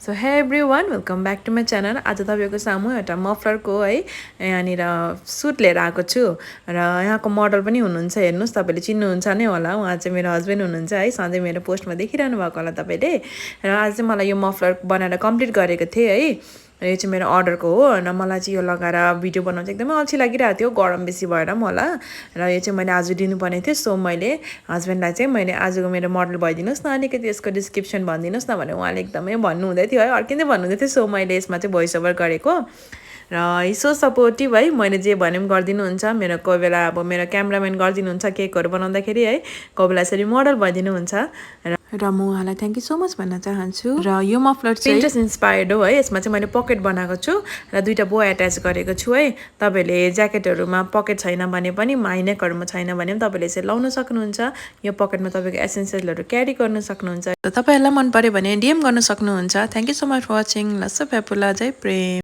So hey everyone welcome back to my channel. आज तपाईँको सामु एउटा मफलरको है यहाँनिर सुट लिएर आएको छु र यहाँको मोडल पनि हुनुहुन्छ। हेर्नुहोस्, तपाईँले चिन्नुहुन्छ नै होला, उहाँ चाहिँ मेरो हस्बेन्ड हुनुहुन्छ है। सधैँ मेरो पोस्टमा देखिरहनु भएको होला तपाईँले। र आज चाहिँ मलाई यो मफलर बनाएर कम्प्लिट गरेको थिएँ है। र यो चाहिँ मेरो अर्डरको हो र मलाई चाहिँ यो लगाएर भिडियो बनाउनु चाहिँ एकदमै अल्छी लागिरहेको थियो, गरम बेसी भएर पनि होला। र यो चाहिँ मैले आज दिनुपर्ने थियो। सो मैले हस्बेन्डलाई चाहिँ मैले आजको मेरो मोडल भइदिनुहोस् न, अलिकति यसको डिस्क्रिप्सन भनिदिनुहोस् न भने उहाँले एकदमै भन्नुहुँदै थियो है, अर्किँदै भन्नुहुँदै थियो। सो मैले यसमा चाहिँ भोइस ओभर गरेको र सो सपोर्टिभ है। मैले जे भने पनि गरिदिनुहुन्छ। मेरो कोही बेला अब मेरो क्यामराम्यान गरिदिनुहुन्छ केकहरू बनाउँदाखेरि है, कोही बेला यसरी मोडल भइदिनुहुन्छ र म उहाँलाई थ्याङ्क यू सो मच भन्न चाहन्छु। र यो मफलर चाहिँ पिन्ट्रेस्ट इन्सपायर्ड हो है। यसमा चाहिँ मैले पकेट बनाएको छु र दुईटा बो एट्याच गरेको छु है। तपाईँले ज्याकेटहरूमा पकेट छैन भने पनि, हाइनेकहरूमा छैन भने पनि तपाईँले यसरी लाउन सक्नुहुन्छ। यो पकेटमा तपाईँको एसेन्सियलहरू क्यारी गर्न सक्नुहुन्छ। र तपाईँहरूलाई मन पर्यो भने डिएम गर्न सक्नुहुन्छ। Thank you so much for watching. लस्स फ्यापुला, जय प्रेम।